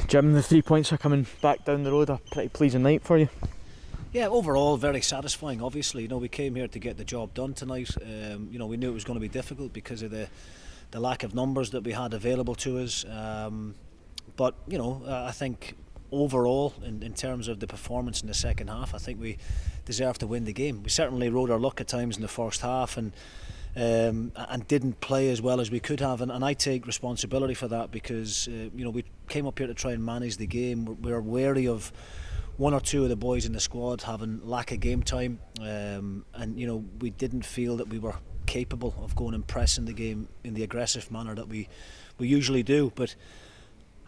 Jim, the 3 points are coming back down the road. A pretty pleasing night for you. Yeah, overall very satisfying. Obviously, we came here to get the job done tonight. We knew it was going to be difficult because of the lack of numbers that we had available to us. But I think overall, in terms of the performance in the second half, I think we deserved to win the game. We certainly rode our luck at times in the first half and didn't play as well as we could have, and I take responsibility for that because we came up here to try and manage the game. We're wary of one or two of the boys in the squad having lack of game time, and we didn't feel that we were capable of going and pressing the game in the aggressive manner that we usually do. But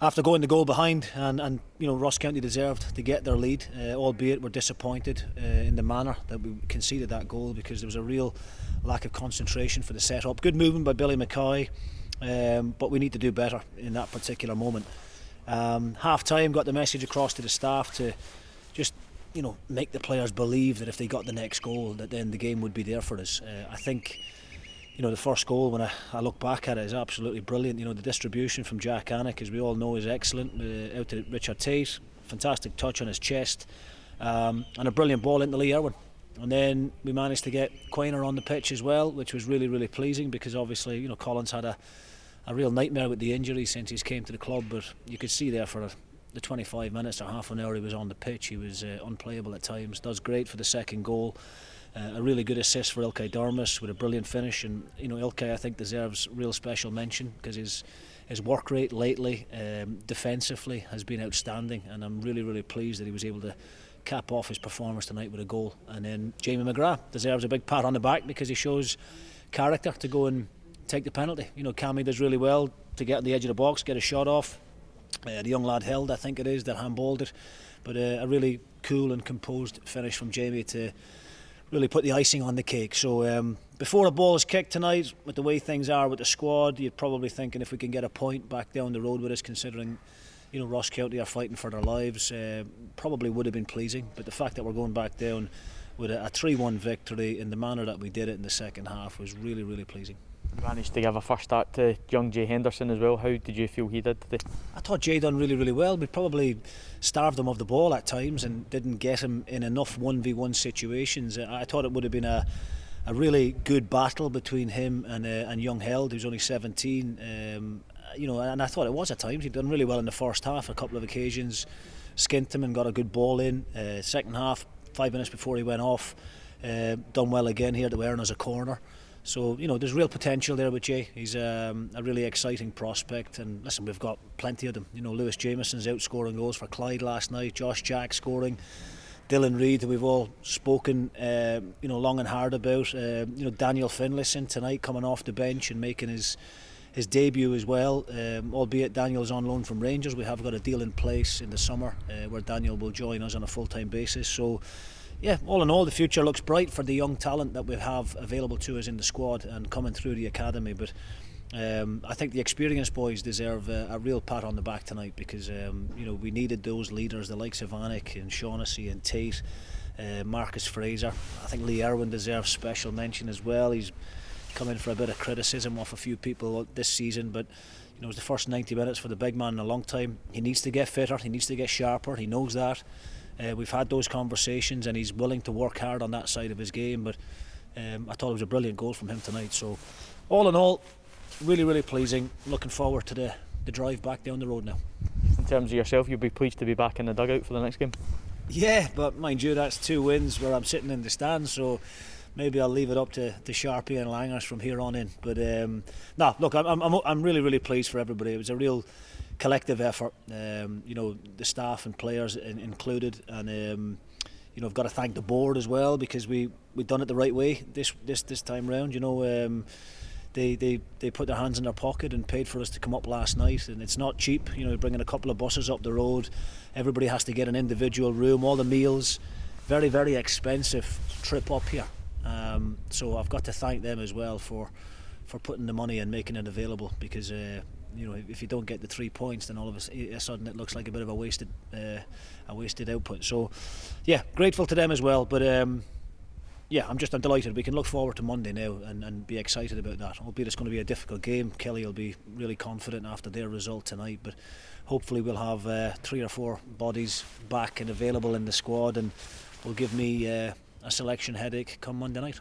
after going the goal behind, and Ross County deserved to get their lead, albeit we're disappointed in the manner that we conceded that goal because there was a real lack of concentration for the set-up. Good movement by Billy Mackay, but we need to do better in that particular moment. Half-time, got the message across to the staff to just make the players believe that if they got the next goal, that then the game would be there for us. I think the first goal, when I look back at it, is absolutely brilliant. The distribution from Jack Annick, as we all know, is excellent. Out to Richard Tate, fantastic touch on his chest, and a brilliant ball into Lee Irwin. And then we managed to get Quainer on the pitch as well, which was really, really pleasing because obviously Collins had a real nightmare with the injury since he's came to the club. But you could see there for the 25 minutes or half an hour he was on the pitch, he was unplayable at times. Does great for the second goal. A really good assist for Ilkay Durmus with a brilliant finish, and Ilkay I think deserves real special mention because his work rate lately defensively has been outstanding, and I'm really, really pleased that he was able to cap off his performance tonight with a goal. And then Jamie McGrath deserves a big pat on the back because he shows character to go and take the penalty. Cammy does really well to get on the edge of the box, get a shot off. The young lad held, I think it is, that handballed it, but a really cool and composed finish from Jamie to really put the icing on the cake. So before the ball is kicked tonight, with the way things are with the squad, you're probably thinking if we can get a point back down the road with us, considering Ross County are fighting for their lives, probably would have been pleasing. But the fact that we're going back down with a 3-1 victory in the manner that we did it in the second half was really, really pleasing. You managed to give a first start to young Jay Henderson as well. How did you feel he did today? I thought Jay done really, really well. We probably starved him of the ball at times and didn't get him in enough 1v1 situations. I thought it would have been a really good battle between him and young Held, who's only 17. And I thought it was at times. He'd done really well in the first half, a couple of occasions, skint him and got a good ball in. Second half, 5 minutes before he went off, done well again here to earn us a corner. So there's real potential there with Jay. He's a really exciting prospect, and listen, we've got plenty of them. Lewis Jameson's out scoring goals for Clyde last night, Josh Jack scoring, Dylan Reid, who we've all spoken long and hard about, Daniel Finlayson tonight coming off the bench and making his debut as well, albeit Daniel's on loan from Rangers. We have got a deal in place in the summer where Daniel will join us on a full-time basis. So yeah, all in all, the future looks bright for the young talent that we have available to us in the squad and coming through the academy. But I think the experienced boys deserve a real pat on the back tonight because we needed those leaders, the likes of Annick and Shaughnessy and Tate, Marcus Fraser. I think Lee Irwin deserves special mention as well. He's come in for a bit of criticism off a few people this season, but it was the first 90 minutes for the big man in a long time. He needs to get fitter, he needs to get sharper, he knows that. We've had those conversations and he's willing to work hard on that side of his game, but I thought it was a brilliant goal from him tonight. So all in all, really, really pleasing. Looking forward to the drive back down the road now. In terms of yourself, you'll be pleased to be back in the dugout for the next game? Yeah, but mind you, that's 2 wins where I'm sitting in the stands, so maybe I'll leave it up to Sharpie and Langers from here on in. But no, look, I'm really, really pleased for everybody. It was a real collective effort, the staff and players included, and I've got to thank the board as well because we've done it the right way this time round. They put their hands in their pocket and paid for us to come up last night, and it's not cheap. Bringing a couple of buses up the road, everybody has to get an individual room, all the meals, very, very expensive trip up here. So I've got to thank them as well for putting the money and making it available because if you don't get the 3 points, then all of a sudden it looks like a bit of a wasted output. So yeah, grateful to them as well. But yeah, I'm delighted. We can look forward to Monday now and be excited about that. Albeit it's going to be a difficult game. Kelly will be really confident after their result tonight, but hopefully we'll have 3 or 4 bodies back and available in the squad, and will give me a selection headache come Monday night.